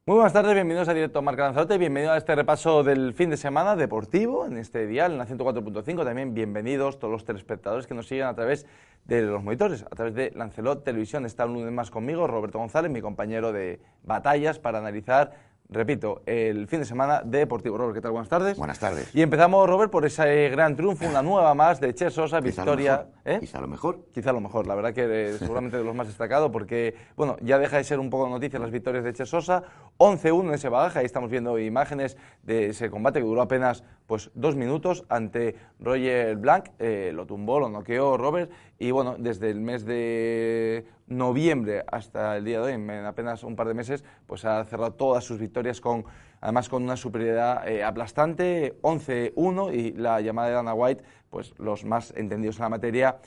Muy buenas tardes, bienvenidos a Directo Marca Lanzarote, bienvenidos a este repaso del fin de semana deportivo en este dial, en la 104.5, también bienvenidos todos los telespectadores que nos siguen a través de los monitores, a través de Lancelot Televisión. Está un lunes más conmigo, Roberto González, mi compañero de batallas para analizar, repito, el fin de semana deportivo. Robert, ¿qué tal? Buenas tardes. Buenas tardes. Y empezamos, Robert, por ese gran triunfo, una nueva más de Che Sosa, victoria. Quizá lo mejor. Quizá lo mejor, la verdad que seguramente de los más destacados, porque, bueno, ya deja de ser un poco noticia las victorias de Che Sosa, 11-1 en ese bagaje, ahí estamos viendo imágenes de ese combate que duró apenas pues 2 minutos ante Roger Blanc, lo tumbó, lo noqueó Robert, y bueno, desde el mes de noviembre hasta el día de hoy, en apenas un par de meses, pues ha cerrado todas sus victorias además con una superioridad aplastante, 11-1, y la llamada de Dana White, pues los más entendidos en la materia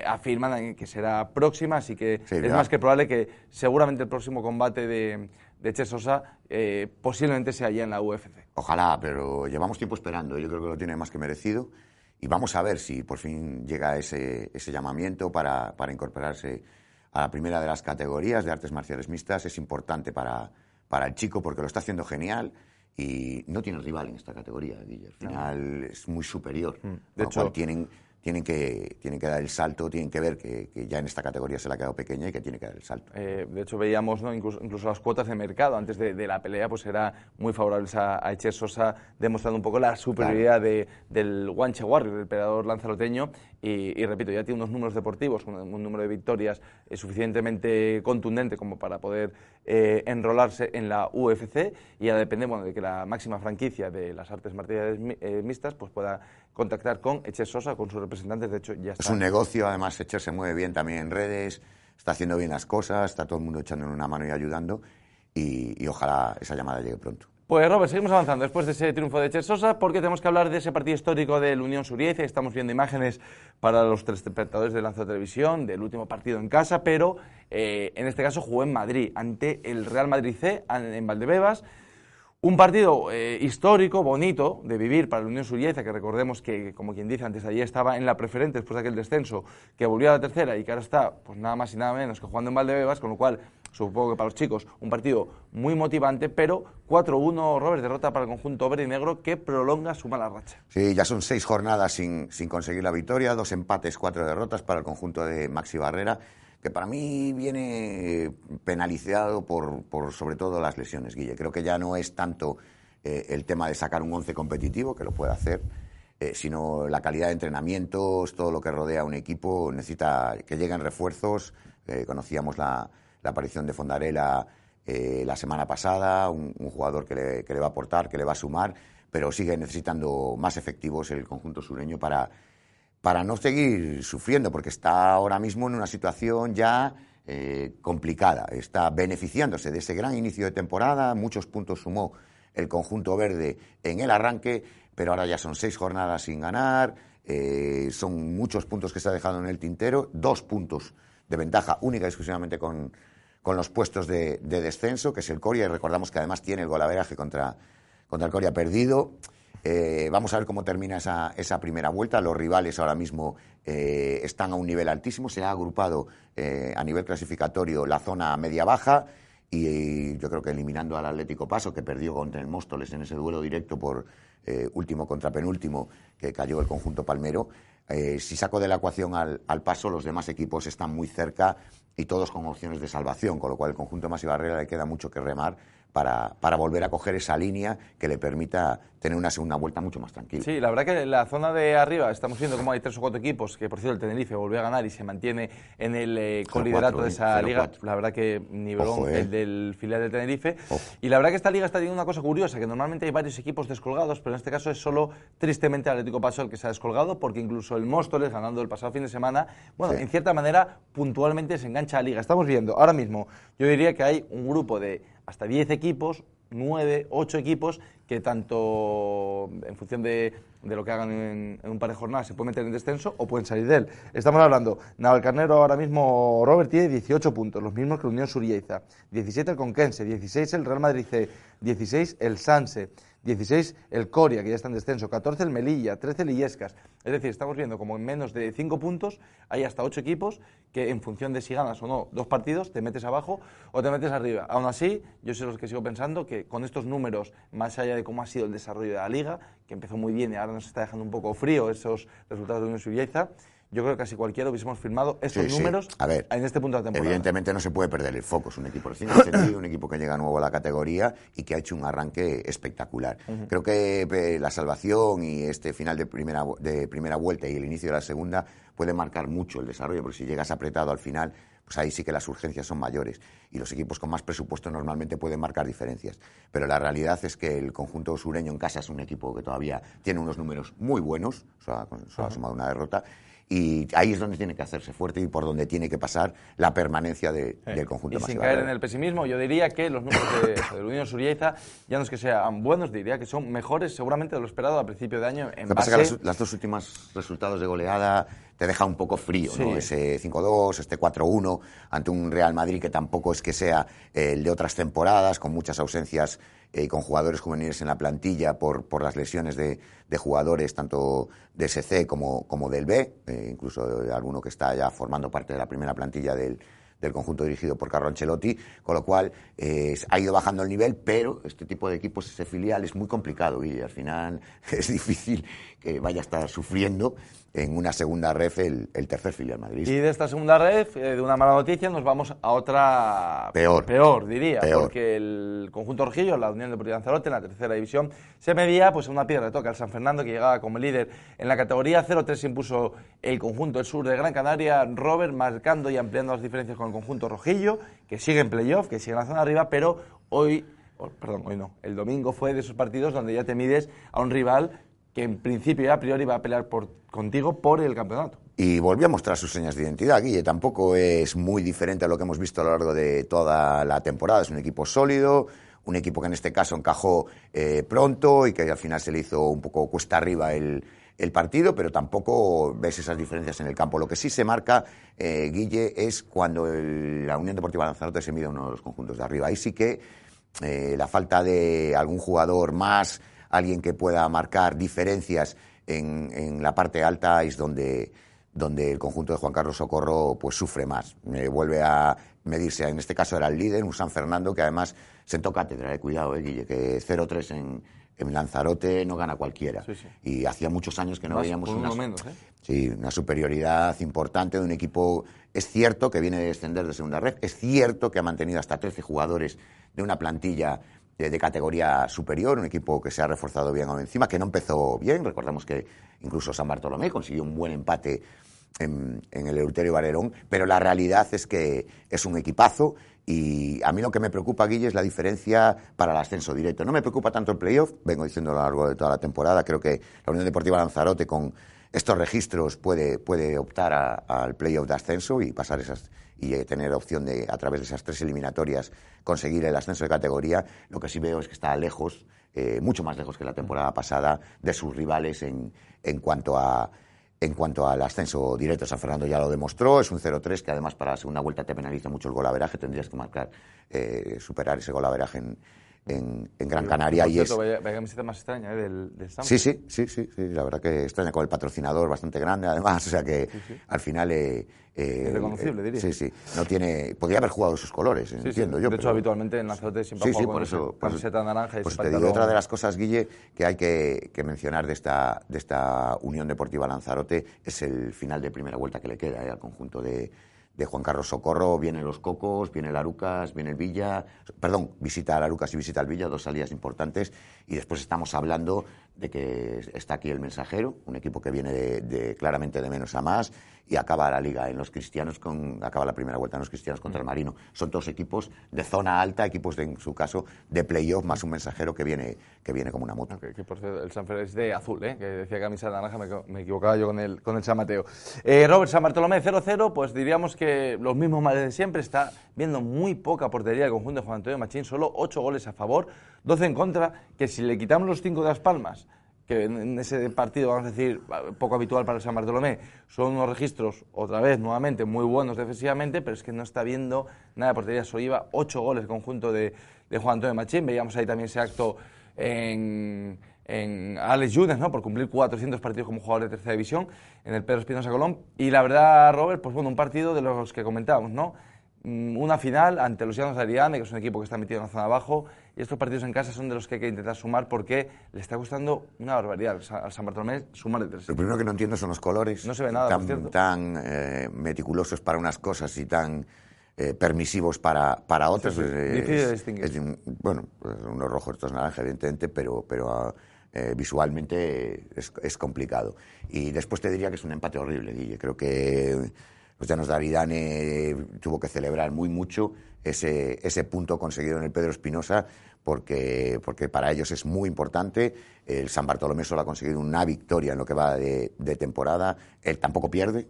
afirman que será próxima, así que sí, es más que probable que seguramente el próximo combate de Che Sosa posiblemente sea ya en la UFC. Ojalá, pero llevamos tiempo esperando, yo creo que lo tiene más que merecido, y vamos a ver si por fin llega ese llamamiento para incorporarse a la primera de las categorías de artes marciales mixtas. Es importante para el chico porque lo está haciendo genial y no tiene rival en esta categoría, Guille. Al final es muy superior. De hecho, tienen que dar el salto, tienen que ver que ya en esta categoría se le ha quedado pequeña y que tiene que dar el salto. De hecho, veíamos, ¿no? incluso las cuotas de mercado antes de la pelea pues eran muy favorables a Che Sosa, demostrando un poco la superioridad del Guanche Warrior, del peleador lanzaroteño. Y repito, ya tiene unos números deportivos, un número de victorias suficientemente contundente como para poder enrolarse en la UFC, y ya depende de que la máxima franquicia de las artes marciales mixtas pues pueda contactar con Che Sosa, con sus representantes. De hecho ya está. Es un negocio, además Che se mueve bien también en redes, está haciendo bien las cosas, está todo el mundo echándole una mano y ayudando, y ojalá esa llamada llegue pronto. Pues Robert, seguimos avanzando después de ese triunfo de Che Sosa, porque tenemos que hablar de ese partido histórico del Unión Suriece. Estamos viendo imágenes para los telespectadores de Lanzarote Televisión del último partido en casa, pero en este caso jugó en Madrid, ante el Real Madrid C, en Valdebebas. Un partido histórico, bonito de vivir para el Unión Suriece, que recordemos que, como quien dice, antes de ayer estaba en la preferente después de aquel descenso, que volvió a la tercera y que ahora está pues nada más y nada menos que jugando en Valdebebas, con lo cual supongo que para los chicos un partido muy motivante, pero 4-1, Robert, derrota para el conjunto verde y negro que prolonga su mala racha. Sí, ya son 6 jornadas sin conseguir la victoria, 2 empates, 4 derrotas para el conjunto de Maxi Barrera, que para mí viene penalizado por sobre todo las lesiones, Guille. Creo que ya no es tanto el tema de sacar un 11 competitivo, que lo puede hacer, sino la calidad de entrenamientos, todo lo que rodea a un equipo. Necesita que lleguen refuerzos. Conocíamos la aparición de Fondarella la semana pasada, un jugador que le va a aportar, que le va a sumar, pero sigue necesitando más efectivos el conjunto sureño para no seguir sufriendo, porque está ahora mismo en una situación ya complicada. Está beneficiándose de ese gran inicio de temporada, muchos puntos sumó el conjunto verde en el arranque, pero ahora ya son 6 jornadas sin ganar, son muchos puntos que se ha dejado en el tintero, 2 puntos de ventaja única y exclusivamente con los puestos de descenso, que es el Coria, y recordamos que además tiene el golaveraje contra el Coria perdido. Vamos a ver cómo termina esa primera vuelta. Los rivales ahora mismo están a un nivel altísimo. Se ha agrupado a nivel clasificatorio la zona media-baja, y yo creo que eliminando al Atlético Paso, que perdió contra el Móstoles en ese duelo directo por último contra penúltimo, que cayó el conjunto palmero. Si saco de la ecuación al Paso, los demás equipos están muy cerca y todos con opciones de salvación, con lo cual el conjunto de Maxi Barrera le queda mucho que remar para volver a coger esa línea que le permita tener una segunda vuelta mucho más tranquila. Sí, la verdad que en la zona de arriba estamos viendo cómo hay 3 o 4 equipos, que por cierto el Tenerife volvió a ganar y se mantiene en el coliderato de esa liga. La verdad que nivelón el del filial del Tenerife. Y la verdad que esta liga está teniendo una cosa curiosa, que normalmente hay varios equipos descolgados, pero en este caso es solo tristemente el Atlético Paso el que se ha descolgado, porque incluso el Móstoles, ganando el pasado fin de semana, bueno, en cierta manera puntualmente se engancha a la liga. Estamos viendo ahora mismo, yo diría que hay un grupo de hasta 10 equipos, 9, 8 equipos, que tanto en función de de lo que hagan en un par de jornadas, se pueden meter en descenso o pueden salir de él. Estamos hablando, Navalcarnero ahora mismo, Robert, tiene 18 puntos, los mismos que la Unión Surieiza, 17 el Conquense, 16 el Real Madrid C, 16 el Sanse, 16 el Coria, que ya está en descenso, 14 el Melilla, 13 el Illescas. Es decir, estamos viendo como en menos de 5 puntos hay hasta 8 equipos que en función de si ganas o no 2 partidos te metes abajo o te metes arriba. Aún así, yo soy los que sigo pensando que con estos números, más allá de cómo ha sido el desarrollo de la Liga, que empezó muy bien y ahora nos está dejando un poco frío esos resultados de Unión Surieiza, yo creo que casi cualquiera hubiésemos firmado estos números en este punto de la temporada. Evidentemente no se puede perder el foco. Es un equipo recién ascendido, un equipo que llega nuevo a la categoría y que ha hecho un arranque espectacular. Creo que la salvación y este final de primera vuelta y el inicio de la segunda puede marcar mucho el desarrollo, porque si llegas apretado al final, pues ahí sí que las urgencias son mayores y los equipos con más presupuesto normalmente pueden marcar diferencias. Pero la realidad es que el conjunto sureño en casa es un equipo que todavía tiene unos números muy buenos, solo ha sumado una derrota. Y ahí es donde tiene que hacerse fuerte y por donde tiene que pasar la permanencia del conjunto. Y sin caer en el pesimismo, yo diría que los números de la Unión Surieiza, ya no es que sean buenos, diría que son mejores seguramente de lo esperado a principio de año. Lo que pasa es que las dos últimas resultados de goleada te deja un poco frío, ¿no? Ese 5-2, este 4-1 ante un Real Madrid que tampoco es que sea el de otras temporadas, con muchas ausencias y con jugadores juveniles en la plantilla por las lesiones de jugadores tanto de SC como del B, incluso de alguno que está ya formando parte de la primera plantilla del conjunto dirigido por Carlo Ancelotti, con lo cual ha ido bajando el nivel, pero este tipo de equipos, ese filial, es muy complicado y al final es difícil que vaya a estar sufriendo en una segunda ref el tercer filial madridista. Y de esta segunda ref, de una mala noticia, nos vamos a otra peor diría, porque el conjunto rojillo, la Unión Deportiva Lanzarote, en la tercera división, se medía pues una piedra de toque al San Fernando, que llegaba como líder en la categoría. 0-3 se impuso el conjunto del sur de Gran Canaria, Robert, marcando y ampliando las diferencias con el conjunto rojillo, que sigue en playoff, que sigue en la zona arriba, pero hoy no, el domingo fue de esos partidos donde ya te mides a un rival que en principio y a priori va a pelear contigo por el campeonato. Y volvió a mostrar sus señas de identidad, Guille. Tampoco es muy diferente a lo que hemos visto a lo largo de toda la temporada. Es un equipo sólido, un equipo que en este caso encajó pronto y que al final se le hizo un poco cuesta arriba el partido, pero tampoco ves esas diferencias en el campo. Lo que sí se marca, Guille, es cuando la Unión Deportiva Lanzarote se mide a uno de los conjuntos de arriba. Ahí sí que la falta de algún jugador más, alguien que pueda marcar diferencias en la parte alta, es donde el conjunto de Juan Carlos Socorro pues sufre más. Vuelve a medirse, en este caso era el líder, un San Fernando que además sentó cátedra, cuidado, Guille, que 0-3 en Lanzarote no gana cualquiera. Sí. Y hacía muchos años que no veíamos una superioridad importante de un equipo. Es cierto que viene de descender de segunda red, es cierto que ha mantenido hasta 13 jugadores de una plantilla de categoría superior, un equipo que se ha reforzado bien encima, que no empezó bien. Recordamos que incluso San Bartolomé consiguió un buen empate en el Eleuterio Valerón, pero la realidad es que es un equipazo y a mí lo que me preocupa, Guille, es la diferencia para el ascenso directo. No me preocupa tanto el playoff, vengo diciendo a lo largo de toda la temporada, creo que la Unión Deportiva Lanzarote con estos registros puede optar al playoff de ascenso y pasar y tener opción de, a través de esas 3 eliminatorias, conseguir el ascenso de categoría. Lo que sí veo es que está lejos, mucho más lejos que la temporada pasada, de sus rivales en cuanto al ascenso directo. San Fernando ya lo demostró, es un 0-3 que además para la segunda vuelta te penaliza mucho el golaveraje, tendrías que marcar, superar ese golaveraje en Gran Canaria. Y vaya camiseta más extraña del Sanford. Sí, la verdad que extraña, con el patrocinador bastante grande además, o sea que al final es reconocible, diría. Sí, no tiene, podría haber jugado sus colores, entiendo yo. De hecho, habitualmente en Lanzarote siempre ha jugado con camiseta naranja y te digo, otra de las cosas, Guille, que hay que mencionar de esta Unión Deportiva Lanzarote es el final de primera vuelta que le queda al conjunto de Juan Carlos Socorro. Vienen los Cocos, viene el Arucas, viene el Villa, visita al Arucas y visita al Villa, 2 salidas importantes, y después estamos hablando de que está aquí el Mensajero, un equipo que viene claramente de menos a más, y acaba la liga en los Cristianos, acaba la primera vuelta en los Cristianos contra el Marino. Son 2 equipos de zona alta, equipos en su caso de playoff, más un Mensajero que viene como una moto. Que por cierto, el Sanfer es de azul, que decía camisa naranja, me equivocaba yo con el San Mateo. Robert, San Bartolomé 0-0, pues diríamos que los mismos males de siempre. Está viendo muy poca portería el conjunto de Juan Antonio Machín, solo 8 goles a favor, 12 en contra, que si le quitamos los 5 de Las Palmas que en ese partido, vamos a decir, poco habitual para el San Bartolomé, son unos registros, otra vez, nuevamente, muy buenos defensivamente, pero es que no está viendo nada de portería. Solo lleva 8 goles el conjunto de Juan Antonio Machín. Veíamos ahí también ese acto en Alex Yunes, ¿no?, por cumplir 400 partidos como jugador de tercera división en el Pedro Espinosa Colón. Y la verdad, Robert, pues bueno, un partido de los que comentábamos, ¿no? Una final ante los Llanos de Ariane, que es un equipo que está metido en la zona de abajo, y estos partidos en casa son de los que hay que intentar sumar porque le está costando una barbaridad al San Bartolomé sumar de 3. Lo primero que no entiendo son los colores. No se ve nada, por cierto. Tan meticulosos para unas cosas y tan permisivos para otras. Sí, difícil de distinguir. Bueno, pues unos rojos, estos naranjas, evidentemente, pero visualmente es complicado. Y después te diría que es un empate horrible, Guille. Creo que los Llanos de Aridane tuvo que celebrar mucho ese punto conseguido en el Pedro Espinosa, porque para ellos es muy importante. El San Bartolomé solo ha conseguido una victoria en lo que va de temporada. Él tampoco pierde,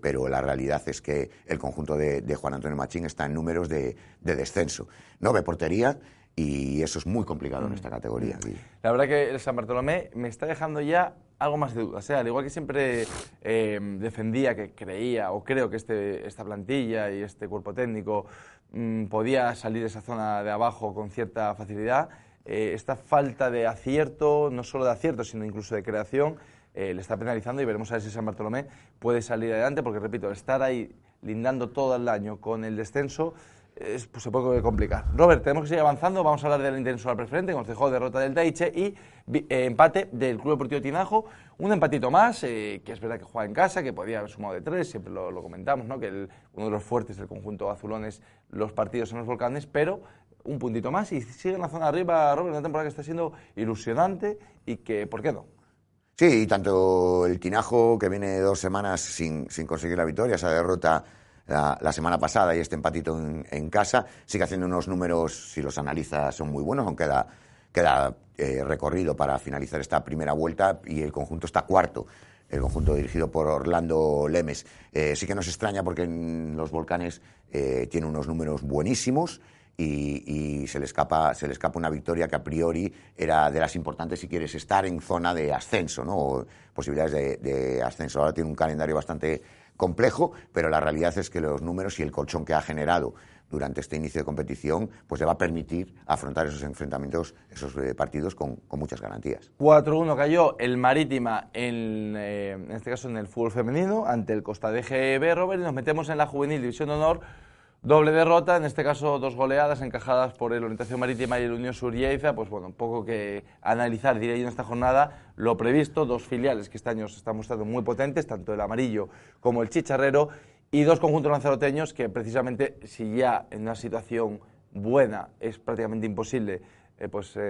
pero la realidad es que el conjunto de Juan Antonio Machín está en números de descenso. No ve portería y eso es muy complicado en esta categoría. La verdad que el San Bartolomé me está dejando ya algo más de dudas. Al igual que siempre defendía, que creía o creo que esta plantilla y este cuerpo técnico podía salir de esa zona de abajo con cierta facilidad, esta falta de acierto, no solo de acierto, sino incluso de creación, le está penalizando, y veremos a ver si San Bartolomé puede salir adelante, porque repito, estar ahí lindando todo el año con el descenso pues se puede complicar. Robert, tenemos que seguir avanzando. Vamos a hablar del Internacional Preferente, que nos dejó derrota del Taiche y empate del Club Deportivo Tinajo. Un empatito más, que es verdad que juega en casa, que podía haber sumado de 3, siempre lo comentamos, ¿no?, que uno de los fuertes del conjunto azulón es los partidos en los volcanes, pero un puntito más y sigue en la zona de arriba, Robert, una temporada que está siendo ilusionante y que, ¿por qué no? Sí, tanto el Tinajo, que viene 2 semanas sin conseguir la victoria, esa derrota la semana pasada, y este empatito en casa, sigue haciendo unos números, si los analizas, son muy buenos, aunque queda recorrido para finalizar esta primera vuelta, y el conjunto está cuarto, el conjunto dirigido por Orlando Lemes. Sí que nos extraña porque en los volcanes tiene unos números buenísimos, y se le escapa una victoria que a priori era de las importantes si quieres estar en zona de ascenso, ¿no?, o posibilidades de ascenso. Ahora tiene un calendario bastante complejo, pero la realidad es que los números y el colchón que ha generado durante este inicio de competición pues le va a permitir afrontar esos enfrentamientos, esos partidos con muchas garantías. 4-1 cayó el Marítima en este caso en el fútbol femenino ante el Costa de GB, Robert, y nos metemos en la Juvenil División de Honor. Doble derrota, en este caso 2 goleadas encajadas por el Orientación Marítima y el Unión Sur Lleida. Pues bueno, un poco que analizar, diría yo, en esta jornada. Lo previsto, 2 filiales que este año se están mostrando muy potentes, tanto el Amarillo como el Chicharrero, y 2 conjuntos lanzaroteños que precisamente, si ya en una situación buena es prácticamente imposible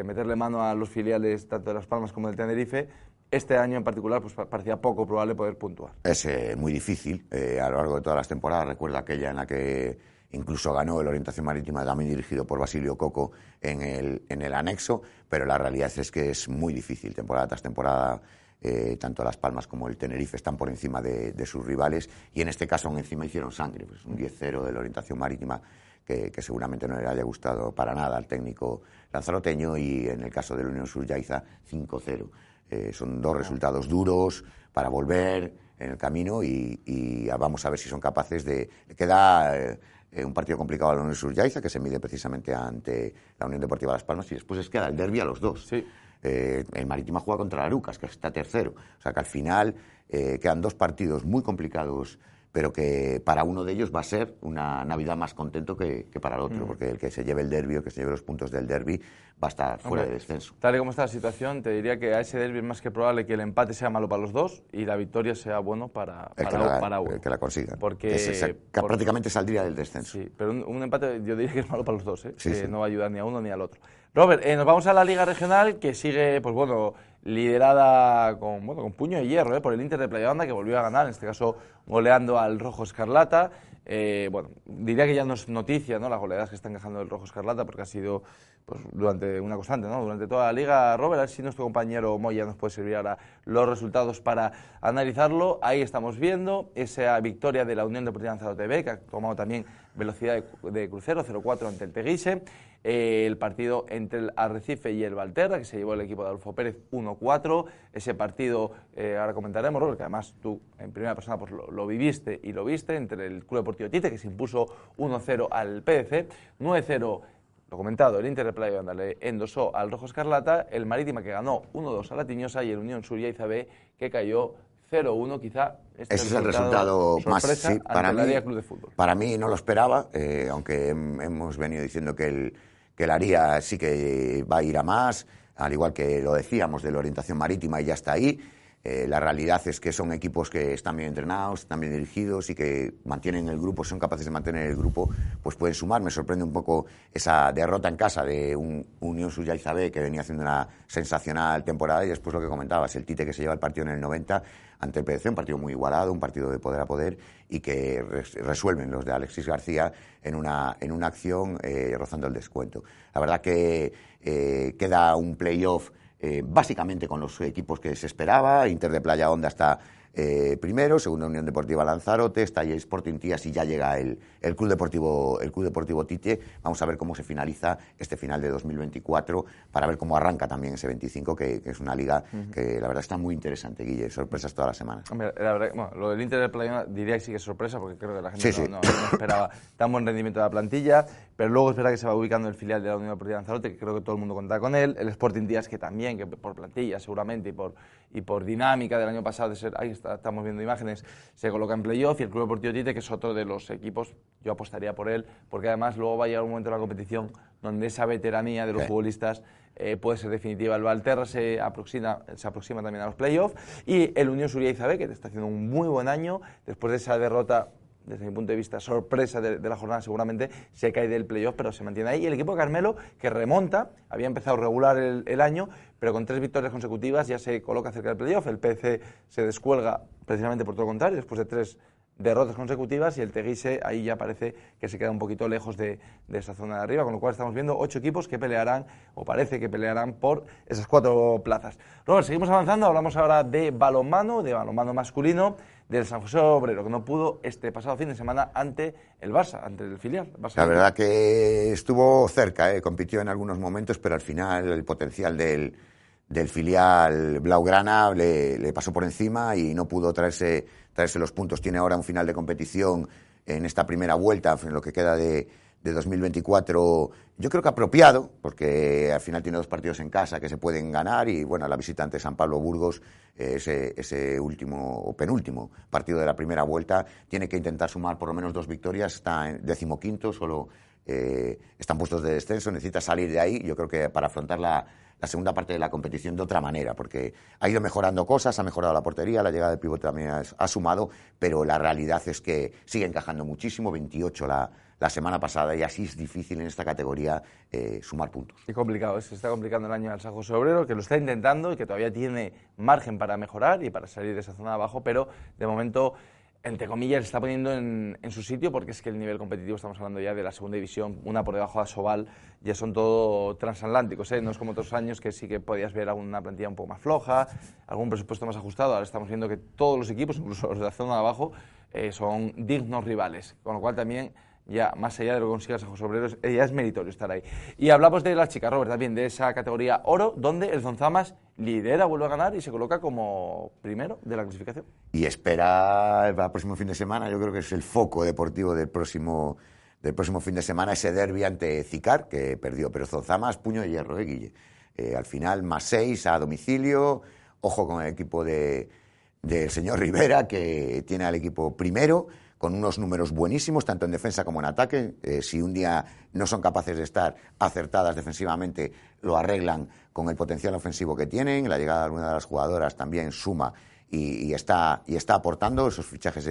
meterle mano a los filiales tanto de Las Palmas como del Tenerife, este año en particular pues parecía poco probable poder puntuar. Es muy difícil, a lo largo de todas las temporadas. Recuerda aquella en la que incluso ganó el Orientación Marítima, también dirigido por Basilio Coco, en el anexo, pero la realidad es que es muy difícil, temporada tras temporada. Tanto Las Palmas como el Tenerife están por encima de sus rivales, y en este caso aún encima hicieron sangre, pues un 10-0 de la Orientación Marítima que seguramente no le haya gustado para nada al técnico lanzaroteño, y en el caso de la Unión Sur Lleida 5-0. Son 2 resultados duros para volver en el camino, y vamos a ver si son capaces de... Queda un partido complicado a la Unión Sur Lleida, que se mide precisamente ante la Unión Deportiva Las Palmas, y después les queda el derbi a los 2. Sí. El Marítima juega contra la Arucas, que está tercero. O sea que al final quedan 2 partidos muy complicados, pero que para uno de ellos va a ser una Navidad más contento que para el otro, porque el que se lleve el derbi, el que se lleve los puntos del derbi, va a estar fuera de descenso. Tal y como está la situación, te diría que a ese derbi es más que probable que el empate sea malo para los 2 y la victoria sea bueno para uno. El que la consiga. Porque prácticamente saldría del descenso. Sí, pero un empate yo diría que es malo para los 2, Sí, sí. No va a ayudar ni a uno ni al otro. Robert, nos vamos a la Liga Regional, que sigue, pues bueno, liderada con puño de hierro, por el Inter de Playa Banda, que volvió a ganar, en este caso goleando al Rojo Escarlata. Diría que ya no es noticia, ¿no?, las goleadas que está encajando el Rojo Escarlata, porque ha sido pues durante una constante, ¿no?, durante toda la liga. Robert, a ver si nuestro compañero Moya nos puede servir ahora los resultados para analizarlo. Ahí estamos viendo esa victoria de la Unión Deportiva Lanzarote B, que ha tomado también velocidad de crucero, 0-4 ante el Teguise. El partido entre el Arrecife y el Valterra, que se llevó el equipo de Adolfo Pérez, 1-4. Ese partido, ahora comentaremos, Robert, que además tú en primera persona pues lo viviste y lo viste, entre el Club Deportivo Tite, que se impuso 1-0 al PDC, 9-0. Lo comentado, el Inter de Playa de Andalé endosó al Rojo Escarlata, el Marítima que ganó 1-2 a la Tiñosa y el Unión Suria B que cayó 0-1, quizá ese es el resultado más, sí, para mí, Club de Fútbol. Para mí no lo esperaba, aunque hemos venido diciendo que el Aria sí que va a ir a más, al igual que lo decíamos de la orientación marítima y ya está ahí. La realidad es que son equipos que están bien entrenados, están bien dirigidos y que mantienen el grupo, son capaces de mantener el grupo, pues pueden sumar. Me sorprende un poco esa derrota en casa de un Unión Suria B que venía haciendo una sensacional temporada y después lo que comentabas, el Tite que se lleva el partido en el 90 ante el PDC, un partido muy igualado, un partido de poder a poder y que resuelven los de Alexis García en una acción rozando el descuento. La verdad que queda un playoff básicamente con los equipos que se esperaba. Inter de Playa Honda está primero, segunda Unión Deportiva Lanzarote, está ahí Sporting Tías y ya llega el Club Deportivo Tite. Vamos a ver cómo se finaliza este final de 2024 para ver cómo arranca también ese 25, que es una liga que la verdad está muy interesante, Guille, sorpresas todas las semanas. Hombre, la verdad, bueno, lo del Inter de Playa diría que sí que es sorpresa porque creo que la gente no esperaba tan buen rendimiento de la plantilla, pero luego es verdad que se va ubicando el filial de la Unión Deportiva Lanzarote, que creo que todo el mundo contaba con él, el Sporting Tías que también, que por plantilla seguramente y por dinámica del año pasado de ser, ahí estamos viendo imágenes, se coloca en playoff, y el Club Deportivo Tite, que es otro de los equipos, yo apostaría por él, porque además luego va a llegar un momento de la competición donde esa veteranía de los futbolistas puede ser definitiva. El Valterra se aproxima también a los playoffs, y el Unión Suria B, que está haciendo un muy buen año, después de esa derrota, desde mi punto de vista, sorpresa de la jornada, seguramente se cae del playoff, pero se mantiene ahí. Y el equipo de Carmelo, que remonta, había empezado regular el año, pero con 3 victorias consecutivas ya se coloca cerca del playoff. El PC se descuelga precisamente por todo lo contrario, después de 3 derrotas consecutivas, y el Teguise ahí ya parece que se queda un poquito lejos de esa zona de arriba, con lo cual estamos viendo 8 equipos que pelearán, o parece que pelearán por esas 4 plazas. Robert, seguimos avanzando, hablamos ahora de balonmano masculino, del San José Obrero, que no pudo este pasado fin de semana ante el Barça, ante el filial. La verdad que estuvo cerca, compitió en algunos momentos, pero al final el potencial del filial blaugrana le pasó por encima y no pudo traerse los puntos. Tiene ahora un final de competición en esta primera vuelta, en lo que queda de 2024, yo creo que apropiado, porque al final tiene 2 partidos en casa que se pueden ganar y bueno, la visita ante San Pablo Burgos, ese último o penúltimo partido de la primera vuelta, tiene que intentar sumar por lo menos 2 victorias, está en 15º, solo están puestos de descenso, necesita salir de ahí, yo creo que para afrontar la segunda parte de la competición de otra manera, porque ha ido mejorando cosas, ha mejorado la portería, la llegada del pivote también ha sumado, pero la realidad es que sigue encajando muchísimo, 28 la semana pasada, y así es difícil en esta categoría sumar puntos. Es complicado, se está complicando el año al San José Obrero, que lo está intentando y que todavía tiene margen para mejorar y para salir de esa zona de abajo, pero de momento, entre comillas, se está poniendo en su sitio, porque es que el nivel competitivo, estamos hablando ya de la segunda división, una por debajo de Asobal, ya son todo transatlánticos, no es como otros años que sí que podías ver alguna plantilla un poco más floja, algún presupuesto más ajustado. Ahora estamos viendo que todos los equipos, incluso los de la zona de abajo, son dignos rivales, con lo cual también, ya más allá de lo que consiga San José Obrero, ya es meritorio estar ahí. Y hablamos de las chicas, Robert, también de esa categoría oro, donde el Zonzamas lidera, vuelve a ganar y se coloca como primero de la clasificación. Y espera el próximo fin de semana, yo creo que es el foco deportivo del próximo fin de semana, ese derbi ante Cicar, que perdió, pero Zonzamas, puño de hierro, Guille. Al final, +6 a domicilio, ojo con el equipo del señor Rivera, que tiene al equipo primero, con unos números buenísimos, tanto en defensa como en ataque. Si un día no son capaces de estar acertadas defensivamente, lo arreglan con el potencial ofensivo que tienen. La llegada de alguna de las jugadoras también suma y está aportando esos fichajes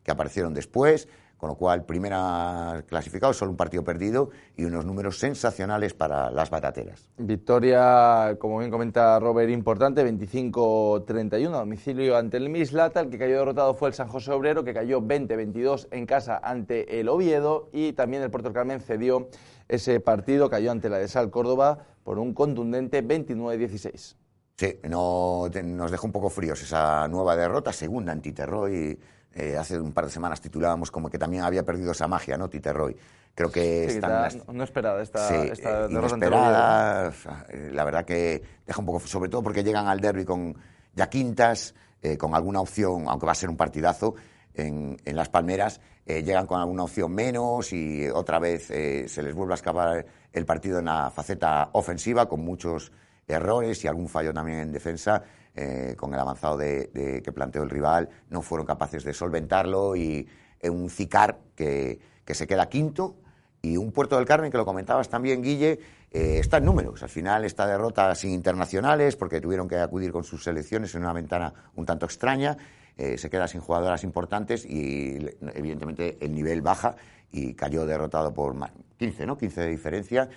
que aparecieron después. Con lo cual, primera clasificado, solo un partido perdido y unos números sensacionales para las batateras. Victoria, como bien comenta Robert, importante, 25-31 a domicilio ante el Mislata. El que cayó derrotado fue el San José Obrero, que cayó 20-22 en casa ante el Oviedo, y también el Puerto del Carmen cedió ese partido, cayó ante la de Sal Córdoba por un contundente 29-16. Sí, nos dejó un poco fríos esa nueva derrota, segunda en Titerroy hace un par de semanas titulábamos como que también había perdido esa magia, ¿no? Tite Roy. Creo que no esperada esta derrota inesperada, la verdad que deja un poco, sobre todo porque llegan al derbi con ya quintas, con alguna opción, aunque va a ser un partidazo en Las Palmeras, llegan con alguna opción menos y otra vez se les vuelve a escapar el partido en la faceta ofensiva con muchos errores y algún fallo también en defensa. Con el avanzado que planteó el rival, no fueron capaces de solventarlo y un Cicar que se queda quinto y un Puerto del Carmen, que lo comentabas también, Guille, está en números. Al final esta derrota sin internacionales porque tuvieron que acudir con sus selecciones en una ventana un tanto extraña, se queda sin jugadoras importantes y evidentemente el nivel baja y cayó derrotado por 15, ¿no? 15 de diferencia,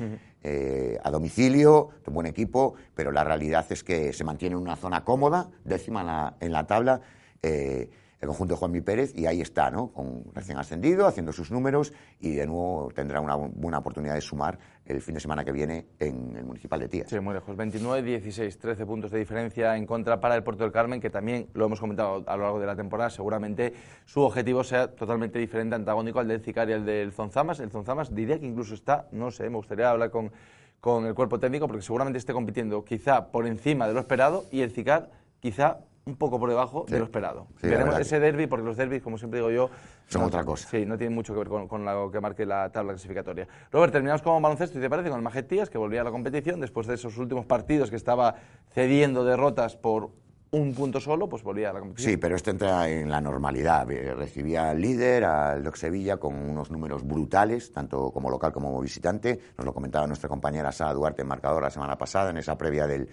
a domicilio, un buen equipo, pero la realidad es que se mantiene en una zona cómoda, décima en la tabla, el conjunto de Juanmi Pérez, y ahí está, ¿no? Con recién ascendido, haciendo sus números, y de nuevo tendrá una buena oportunidad de sumar el fin de semana que viene en el Municipal de Tías. Sí, muy lejos, 29-16, 13 puntos de diferencia en contra para el Puerto del Carmen, que también lo hemos comentado a lo largo de la temporada, seguramente su objetivo sea totalmente diferente, antagónico al del Cicar y al del Zonzamas. El Zonzamas diría que incluso está, no sé, me gustaría hablar con el cuerpo técnico, porque seguramente esté compitiendo quizá por encima de lo esperado, y el Cicar quizá un poco por debajo de lo esperado. Veremos ese derbi, porque los derbis, como siempre digo yo, son otra cosa. Sí, no tienen mucho que ver con lo que marque la tabla clasificatoria. Robert, terminamos con baloncesto, ¿y te parece? Con el Maget Tías, que volvía a la competición después de esos últimos partidos que estaba cediendo derrotas por un punto solo, pues volvía a la competición. Sí, pero esto entra en la normalidad. Recibía al líder, al Doc Sevilla, con unos números brutales, tanto como local como visitante. Nos lo comentaba nuestra compañera Sara Duarte en marcador la semana pasada, en esa previa del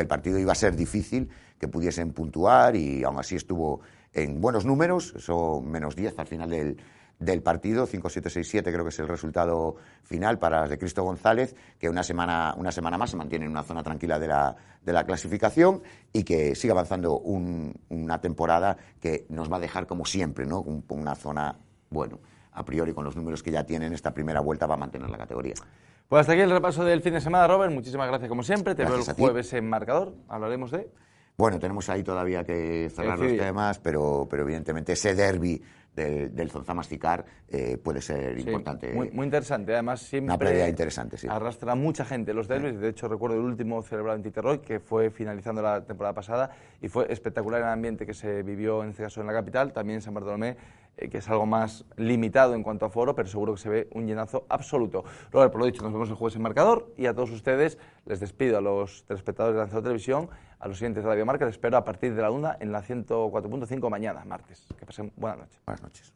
partido. Iba a ser difícil que pudiesen puntuar y aún así estuvo en buenos números, eso menos 10 al final del partido, 5-7-6-7 creo que es el resultado final para las de Cristo González, que una semana más se mantiene en una zona tranquila de la clasificación y que sigue avanzando una temporada que nos va a dejar como siempre, ¿no? Una zona, bueno, a priori con los números que ya tienen, esta primera vuelta va a mantener la categoría. Pues hasta aquí el repaso del fin de semana, Robert. Muchísimas gracias como siempre. Te veo el jueves en marcador. Hablaremos de... Bueno, tenemos ahí todavía que cerrar los temas, pero evidentemente ese derbi del Zonzamas Cicar puede ser importante. Muy interesante, además siempre una previa interesante, sí. Arrastra mucha gente los derbis. De hecho, recuerdo el último celebrado en Tite Roy, que fue finalizando la temporada pasada, y fue espectacular el ambiente que se vivió, en este caso en la capital, también en San Bartolomé, que es algo más limitado en cuanto a aforo, pero seguro que se ve un llenazo absoluto. Robert, por lo dicho, nos vemos el jueves en marcador, y a todos ustedes les despido, a los telespectadores de Lanzador Televisión, a los siguientes de Radio Marca, les espero a partir de la 1 en la 104.5 mañana, martes. Que pasen buenas noches. Buenas noches.